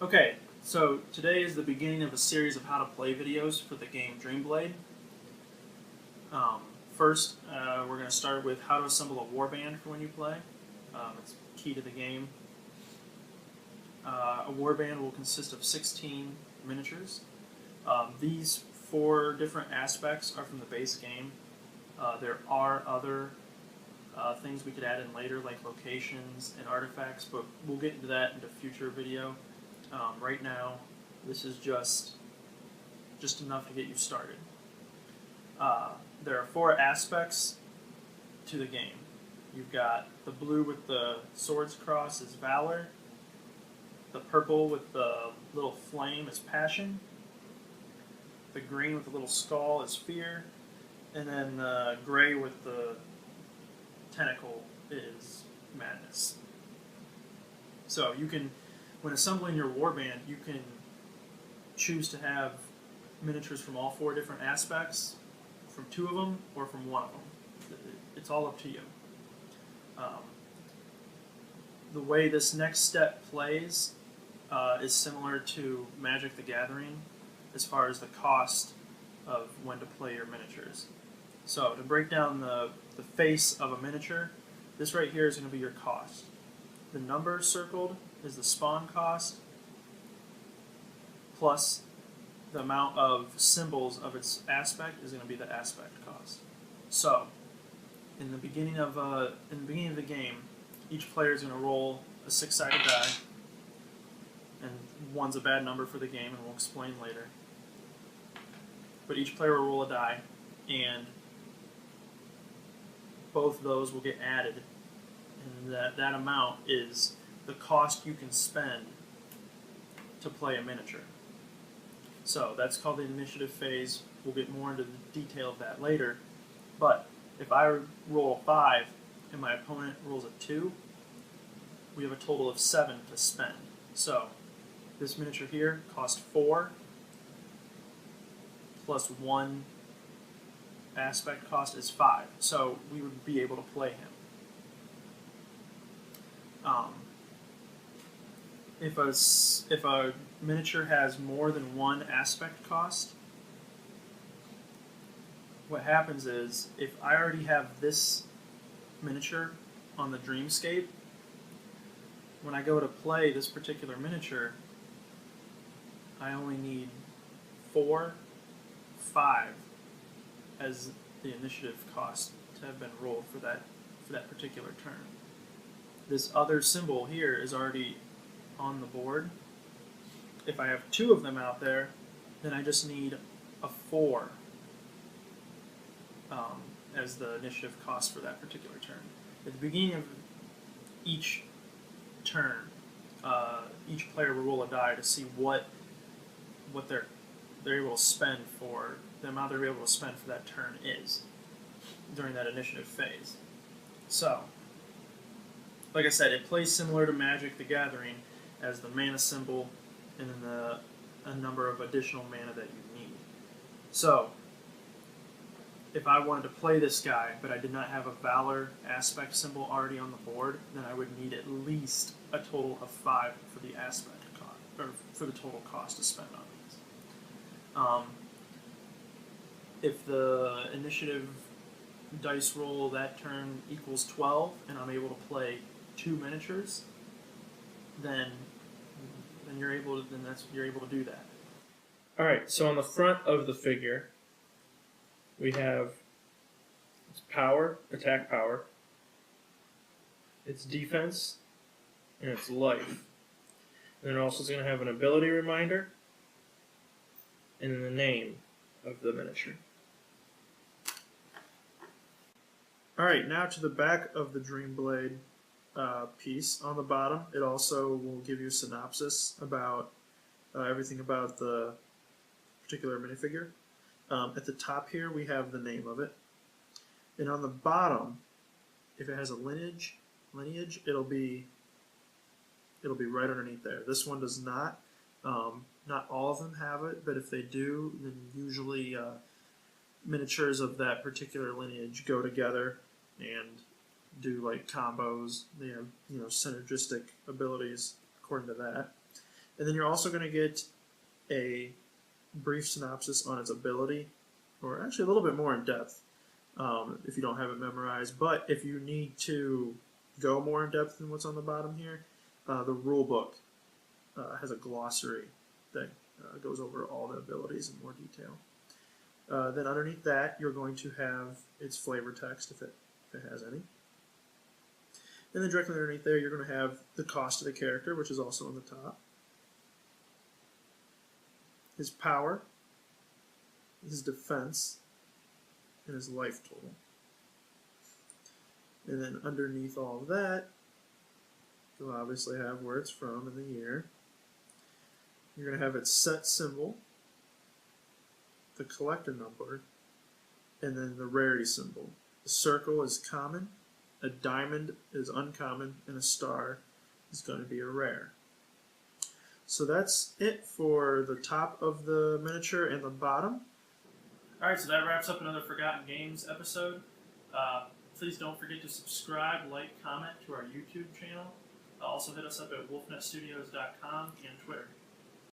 Okay, so today is the beginning of a series of how to play videos for the game Dreamblade. Um, First, we're going to start with how to assemble a warband for when you play. It's key to the game. A warband will consist of 16 miniatures. These 4 different aspects are from the base game. There are other things we could add in later, like locations and artifacts, but we'll get into that in a future video. Right now, this is just enough to get you started. There are 4 aspects to the game. You've got the blue with the swords cross is valor. The purple with the little flame is passion. The green with the little skull is fear. And then the gray with the tentacle is madness. So you can, when assembling your warband, you can choose to have miniatures from all 4 different aspects, from 2 of them, or from 1 of them. It's all up to you. The way this next step plays is similar to Magic the Gathering as far as the cost of when to play your miniatures. So to break down the face of a miniature, this right here is going to be your cost. The number circled is the spawn cost plus the amount of symbols of its aspect is going to be the aspect cost. So in the beginning of the game, each player is going to roll a 6-sided die, and 1's a bad number for the game, and we'll explain later. But each player will roll a die, and both of those will get added, and that amount is the cost you can spend to play a miniature. So that's called the initiative phase. We'll get more into the detail of that later. But if I roll a 5 and my opponent rolls a 2, we have a total of 7 to spend. So this miniature here cost 4 plus 1 aspect cost is 5. So we would be able to play him. If a miniature has more than 1 aspect cost, what happens is, if I already have this miniature on the Dreamscape, when I go to play this particular miniature, I only need 4, 5 as the initiative cost to have been rolled for that particular turn. This other symbol here is already on the board. If I have 2 of them out there, then I just need a 4 as the initiative cost for that particular turn. At the beginning of each turn, each player will roll a die to see what they're able to spend for, the amount they're able to spend for that turn is during that initiative phase. So, like I said, it plays similar to Magic the Gathering as the mana symbol and then a number of additional mana that you need. So, if I wanted to play this guy, but I did not have a Valor aspect symbol already on the board, then I would need at least a total of 5 for the aspect cost, or for the total cost to spend on these. If the initiative dice roll that turn equals 12, and I'm able to play 2 miniatures, then you're able to do that. All right. So on the front of the figure, we have its power, attack power, its defense, and its life. And then also is going to have an ability reminder, and then the name of the miniature. All right, now to the back of the Dreamblade piece. On the bottom, it also will give you a synopsis about everything about the particular minifigure. At the top here, we have the name of it. And on the bottom, if it has a lineage, it'll be right underneath there. This one does not. Not all of them have it, but if they do, then usually miniatures of that particular lineage go together and do like combos. They have synergistic abilities according to that. And then you're also going to get a brief synopsis on its ability, or actually a little bit more in depth if you don't have it memorized. But if you need to go more in depth than what's on the bottom here, the rule book has a glossary that goes over all the abilities in more detail. Then underneath that, you're going to have its flavor text if it has any. And then directly underneath there, you're going to have the cost of the character, which is also on the top. His power, his defense, and his life total. And then underneath all of that, you'll obviously have where it's from and the year. You're going to have its set symbol, the collector number, and then the rarity symbol. The circle is common, a diamond is uncommon, and a star is going to be a rare. So that's it for the top of the miniature and the bottom. Alright, so that wraps up another Forgotten Games episode. Please don't forget to subscribe, like, comment to our YouTube channel. Also hit us up at wolfnetstudios.com and Twitter.